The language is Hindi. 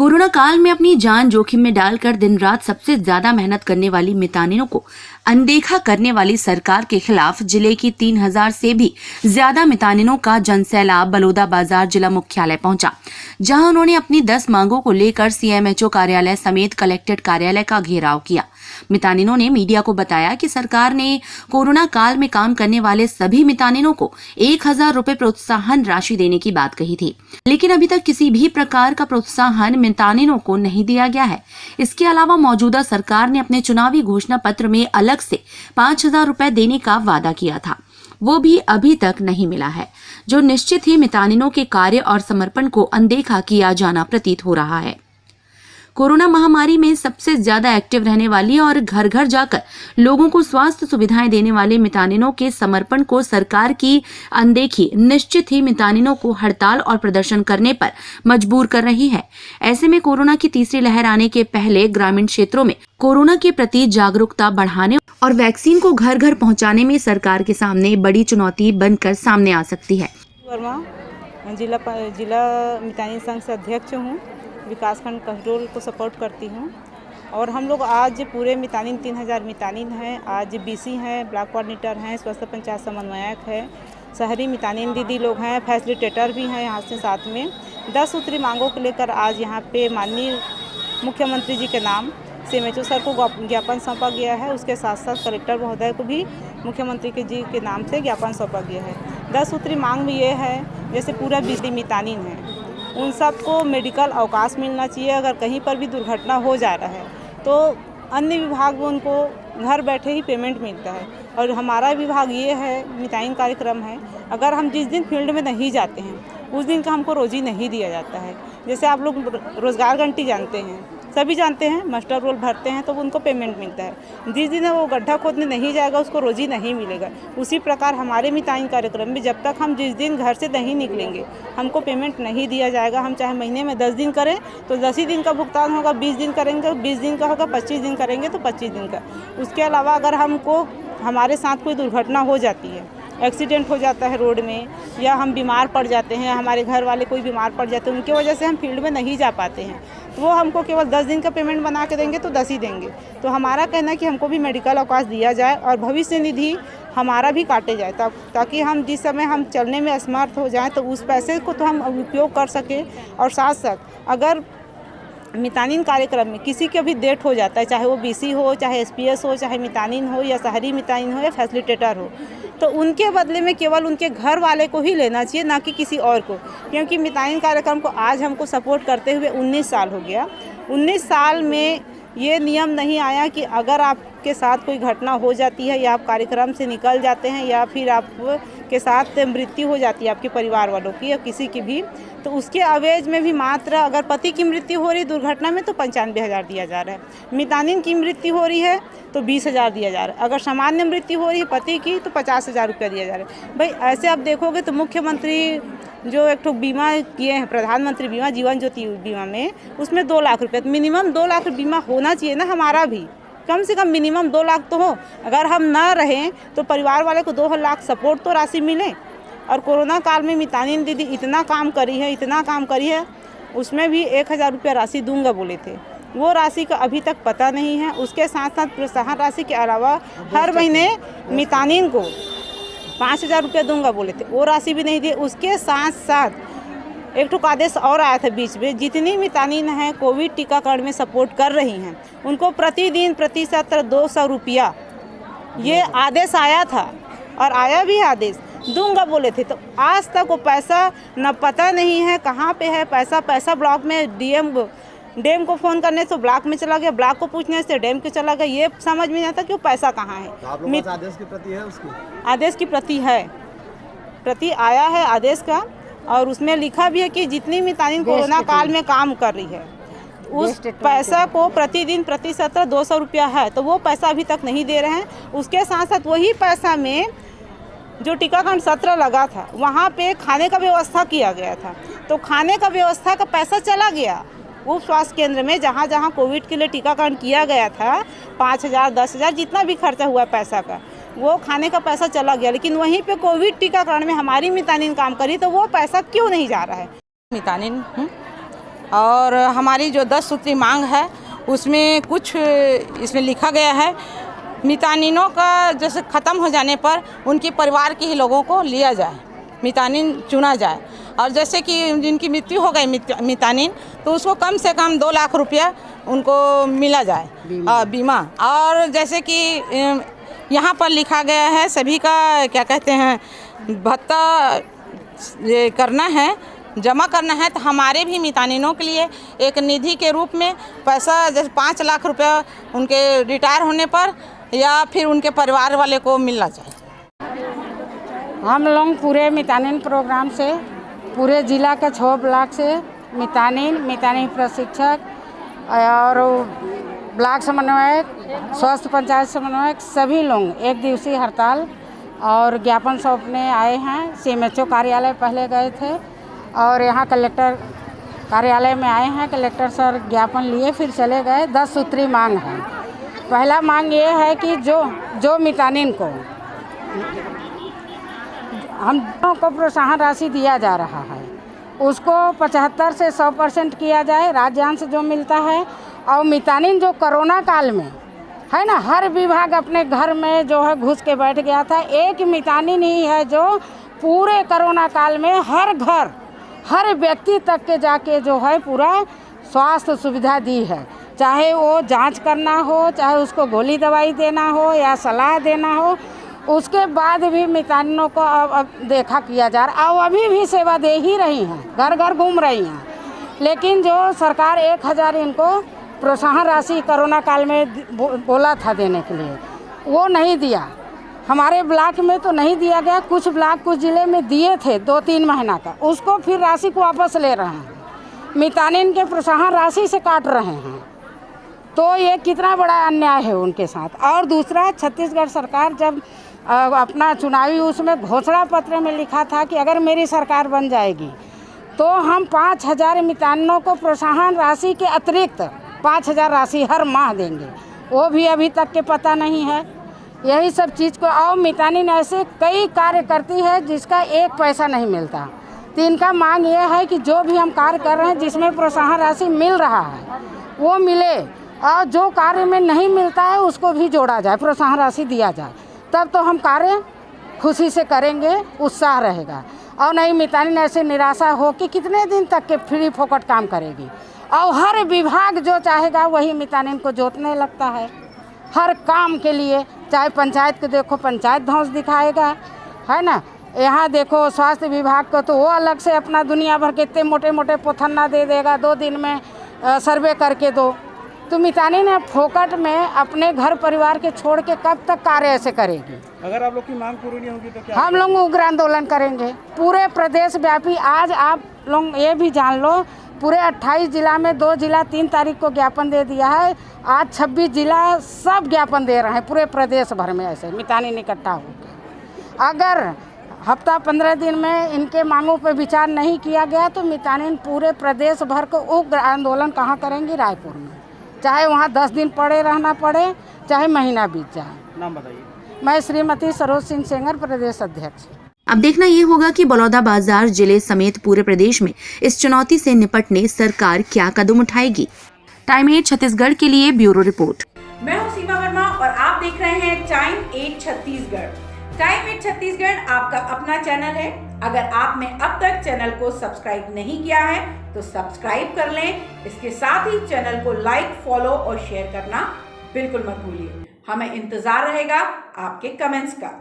कोरोना काल में अपनी जान जोखिम में डालकर दिन रात सबसे ज्यादा मेहनत करने वाली मितानिनों को अनदेखा करने वाली सरकार के खिलाफ जिले की 3000 से भी ज्यादा मितानिनों का जनसैलाब बलौदा बाजार जिला मुख्यालय पहुंचा, जहां उन्होंने अपनी 10 मांगों को लेकर सीएमएचओ कार्यालय समेत कलेक्ट्रेट कार्यालय का घेराव किया। मितानिनों ने मीडिया को बताया कि सरकार ने कोरोना काल में काम करने वाले सभी मितानिनों को 1000 रुपए प्रोत्साहन राशि देने की बात कही थी, लेकिन अभी तक किसी भी प्रकार का प्रोत्साहन मितानिनों को नहीं दिया गया है। इसके अलावा मौजूदा सरकार ने अपने चुनावी घोषणा पत्र में अलग से 5000 रुपए देने का वादा किया था, वो भी अभी तक नहीं मिला है, जो निश्चित ही मितानिनों के कार्य और समर्पण को अनदेखा किया जाना प्रतीत हो रहा है। कोरोना महामारी में सबसे ज्यादा एक्टिव रहने वाली और घर घर जाकर लोगों को स्वास्थ्य सुविधाएं देने वाले मितानिनों के समर्पण को सरकार की अनदेखी निश्चित ही मितानिनों को हड़ताल और प्रदर्शन करने पर मजबूर कर रही है। ऐसे में कोरोना की तीसरी लहर आने के पहले ग्रामीण क्षेत्रों में कोरोना के प्रति जागरूकता बढ़ाने और वैक्सीन को घर घर पहुँचाने में सरकार के सामने बड़ी चुनौती बनकर सामने आ सकती है। जिला मितानिन संघ से अध्यक्ष हूँ, विकासखंड कसडोल को सपोर्ट करती हूँ। और हम लोग आज पूरे मितानिन 3000 मितानिन हैं, आज बीसी हैं, ब्लॉक कोऑर्डिनेटर हैं, स्वास्थ्य पंचायत समन्वयक है, शहरी मितानिन दीदी लोग हैं, फैसिलिटेटर भी हैं यहाँ से साथ में। 10 सूत्री मांगों को लेकर आज यहाँ पे माननीय मुख्यमंत्री जी के नाम सीएमएचओ सर को ज्ञापन सौंपा गया है। उसके साथ साथ कलेक्टर महोदय को भी मुख्यमंत्री जी के नाम से ज्ञापन सौंपा गया है। 10 सूत्री मांग में ये है, जैसे पूरा बिजली मितानिन है, उन सबको मेडिकल अवकाश मिलना चाहिए। अगर कहीं पर भी दुर्घटना हो जा रहा है तो अन्य विभाग में उनको घर बैठे ही पेमेंट मिलता है। और हमारा विभाग ये है, मितानिन कार्यक्रम है, अगर हम जिस दिन फील्ड में नहीं जाते हैं उस दिन का हमको रोजी नहीं दिया जाता है। जैसे आप लोग रोजगार गारंटी जानते हैं, सभी जानते हैं, मास्टर रोल भरते हैं तो उनको पेमेंट मिलता है। जिस दिन वो गड्ढा खोदने नहीं जाएगा उसको रोजी नहीं मिलेगा। उसी प्रकार हमारे मितानिन कार्यक्रम में जब तक हम जिस दिन घर से नहीं निकलेंगे हमको पेमेंट नहीं दिया जाएगा। हम चाहे महीने में 10 दिन करें तो 10 ही दिन का भुगतान होगा, 20 दिन करेंगे 20 दिन का होगा, 25 दिन करेंगे तो 25 दिन का। उसके अलावा अगर हमको हमारे साथ कोई दुर्घटना हो जाती है, एक्सीडेंट हो जाता है रोड में, या हम बीमार पड़ जाते हैं, हमारे घर वाले कोई बीमार पड़ जाते हैं, उनकी वजह से हम फील्ड में नहीं जा पाते हैं, तो वो हमको केवल 10 दिन का पेमेंट बना के देंगे तो 10 ही देंगे। तो हमारा कहना है कि हमको भी मेडिकल अवकाश दिया जाए और भविष्य निधि हमारा भी काटे जाए, ताकि हम जिस समय हम चलने में असमर्थ हो जाएँ तो उस पैसे को तो हम उपयोग कर सकें। और साथ साथ अगर मितानिन कार्यक्रम में किसी का भी डेथ हो जाता है, चाहे वो बीसी हो, चाहे एसपीएस हो, चाहे मितानिन हो, या शहरी मितानिन हो, या फैसिलिटेटर हो, तो उनके बदले में केवल उनके घर वाले को ही लेना चाहिए, ना कि किसी और को। क्योंकि मितानिन कार्यक्रम को आज हमको सपोर्ट करते हुए 19 साल हो गया। 19 साल में ये नियम नहीं आया कि अगर आपके साथ कोई घटना हो जाती है या आप कार्यक्रम से निकल जाते हैं या फिर आपके साथ मृत्यु हो जाती है आपके परिवार वालों की या किसी की भी, तो उसके अवेज में भी मात्र अगर पति की मृत्यु हो रही दुर्घटना में तो 95,000 दिया जा रहा है। मितानिन की मृत्यु हो रही है तो 20,000 दिया जा रहा है। अगर सामान्य मृत्यु हो रही है पति की तो 50,000 रुपया दिया जा रहा है। भाई ऐसे आप देखोगे तो मुख्यमंत्री जो एक ठो बीमा किए हैं, प्रधानमंत्री बीमा, जीवन ज्योति बीमा में, उसमें 2 लाख रुपये, मिनिमम 2 लाख बीमा होना चाहिए ना। हमारा भी कम से कम मिनिमम 2 लाख तो हो। अगर हम ना रहें तो परिवार वाले को 2 लाख सपोर्ट तो राशि मिले। और कोरोना काल में मितानिन दीदी इतना काम करी है, उसमें भी 1000 रुपया राशि दूंगा बोले थे, वो राशि का अभी तक पता नहीं है। उसके साथ साथ प्रोत्साहन राशि के अलावा हर महीने मितानिन को 5000 रुपया दूंगा बोले थे, वो राशि भी नहीं दी। उसके साथ साथ एक ठोक आदेश और आया था बीच में, जितनी मितानिन हैं कोविड टीकाकरण में सपोर्ट कर रही हैं उनको प्रतिदिन प्रति सत्र 200 रुपया ये आदेश आया था, और आया भी आदेश दूंगा बोले थे। तो आज तक वो पैसा न पता नहीं है कहाँ पे है पैसा ब्लॉक में डीएम को फ़ोन करने से ब्लॉक में चला गया, ब्लॉक को पूछने से डैम के चला गया, ये समझ में नहीं आता कि वो पैसा कहाँ है। आप लोगों के पास आदेश की प्रति है उसकी? आदेश की प्रति है, प्रति आया है आदेश का, और उसमें लिखा भी है कि जितनी मितानिन कोरोना काल में काम कर रही है उस पैसा को प्रतिदिन प्रति सत्र 200 रुपया है, तो वो पैसा अभी तक नहीं दे रहे हैं। उसके साथ साथ वही पैसा में जो टीकाकरण सत्र लगा था वहाँ पे खाने का व्यवस्था किया गया था, तो खाने का व्यवस्था का पैसा चला गया उप स्वास्थ्य केंद्र में, जहाँ जहाँ कोविड के लिए टीकाकरण किया गया था, 5000 10,000 जितना भी खर्चा हुआ पैसा का, वो खाने का पैसा चला गया। लेकिन वहीं पे कोविड टीकाकरण में हमारी मितानिन काम करी तो वो पैसा क्यों नहीं जा रहा है? मितानिन हूँ, और हमारी जो 10 सूत्री मांग है उसमें कुछ इसमें लिखा गया है, मितानिनों का जैसे ख़त्म हो जाने पर उनके परिवार के ही लोगों को लिया जाए, मितानिन चुना जाए। और जैसे कि जिनकी मृत्यु हो गई मितानिन, तो उसको कम से कम 2 लाख रुपया उनको मिला जाए बीमा। और जैसे कि यहाँ पर लिखा गया है सभी का क्या कहते हैं भत्ता ये करना है, जमा करना है, तो हमारे भी मितानिनों के लिए एक निधि के रूप में पैसा जैसे 5 लाख रुपया उनके रिटायर होने पर या फिर उनके परिवार वाले को मिलना चाहिए। हम लोग पूरे मितानिन प्रोग्राम से पूरे ज़िला के 6 ब्लॉक से मितानिन प्रशिक्षक और ब्लॉक समन्वयक, स्वास्थ्य पंचायत समन्वयक सभी लोग एक दिवसीय हड़ताल और ज्ञापन सौंपने आए हैं। CMHO कार्यालय पहले गए थे और यहाँ कलेक्टर कार्यालय में आए हैं। कलेक्टर सर ज्ञापन लिए फिर चले गए। 10 सूत्री मांग है। पहला मांग ये है कि जो मितानिन को हम को प्रोत्साहन राशि दिया जा रहा है उसको 75 से 100% किया जाए राज्यांश जो मिलता है। और मितानिन जो कोरोना काल में है ना, हर विभाग अपने घर में जो है घुस के बैठ गया था। एक मितानिन ही है जो पूरे कोरोना काल में हर घर हर व्यक्ति तक के जाके जो है पूरा स्वास्थ्य सुविधा दी है, चाहे वो जांच करना हो, चाहे उसको गोली दवाई देना हो या सलाह देना हो। उसके बाद भी मितानिनों को अब देखा किया जा रहा और अभी भी सेवा दे ही रही हैं, घर घर घूम रही हैं। लेकिन जो सरकार 1000 इनको प्रोत्साहन राशि कोरोना काल में बोला था देने के लिए, वो नहीं दिया। हमारे ब्लॉक में तो नहीं दिया गया, कुछ ब्लॉक कुछ ज़िले में दिए थे 2-3 महीना का, उसको फिर राशि को वापस ले रहे हैं, मितानिन के प्रोत्साहन राशि से काट रहे हैं। तो ये कितना बड़ा अन्याय है उनके साथ। और दूसरा, छत्तीसगढ़ सरकार जब अपना चुनावी उसमें घोषणा पत्र में लिखा था कि अगर मेरी सरकार बन जाएगी तो हम 5000 मितानिनों को प्रोत्साहन राशि के अतिरिक्त 5000 राशि हर माह देंगे, वो भी अभी तक के पता नहीं है। यही सब चीज़ को और मितानिन ऐसे कई कार्य करती है जिसका 1 पैसा नहीं मिलता। तो इनका मांग ये है कि जो भी हम कार्य कर रहे हैं जिसमें प्रोत्साहन राशि मिल रहा है वो मिले, और जो कार्य में नहीं मिलता है उसको भी जोड़ा जाए, प्रोत्साहन राशि दिया जाए, तब तो हम कार्य खुशी से करेंगे, उत्साह रहेगा। और नहीं मितानिन ऐसे निराशा हो कि कितने दिन तक के फ्री फोकट काम करेगी। और हर विभाग जो चाहेगा वही मितानिन को जोतने लगता है हर काम के लिए। चाहे पंचायत को देखो, पंचायत धौंस दिखाएगा, है ना। यहाँ देखो स्वास्थ्य विभाग को तो वो अलग से अपना दुनिया भर के इतने मोटे मोटे पोथन्ना दे देगा, 2 दिन में सर्वे करके दो। तो मितानिन फोकट में अपने घर परिवार के छोड़ के कब तक कार्य ऐसे करेगी। अगर आप लोग की मांग पूरी नहीं होगी तो क्या हम लोग उग्र आंदोलन करेंगे पूरे प्रदेश व्यापी। आज आप लोग ये भी जान लो, पूरे 28 जिला में 2 जिला 3 तारीख को ज्ञापन दे दिया है। आज 26 जिला सब ज्ञापन दे रहे हैं पूरे प्रदेश भर में ऐसे मितानिन इकट्ठा होकर। अगर हफ्ता 15 दिन में इनके मांगों पर विचार नहीं किया गया तो मितानिन पूरे प्रदेश भर को उग्र आंदोलन कहाँ करेंगी? रायपुर में, चाहे वहाँ 10 दिन पड़े रहना पड़े, चाहे महीना बीत जाए। नाम बताइए। मैं श्रीमती सरोज सिंह सेंगर, प्रदेश अध्यक्ष। अब देखना ये होगा कि बलौदाबाजार जिले समेत पूरे प्रदेश में इस चुनौती से निपटने सरकार क्या कदम उठाएगी। टाइम 8 छत्तीसगढ़ के लिए ब्यूरो रिपोर्ट। मैं हूं सीमा वर्मा और आप देख रहे हैं टाइम 8 छत्तीसगढ़। टाइम 8 छत्तीसगढ़ आपका अपना चैनल है। अगर आपने अब तक चैनल को सब्सक्राइब नहीं किया है तो सब्सक्राइब कर लें। इसके साथ ही चैनल को लाइक, फॉलो और शेयर करना बिल्कुल मत भूलिए। हमें इंतजार रहेगा आपके कमेंट्स का।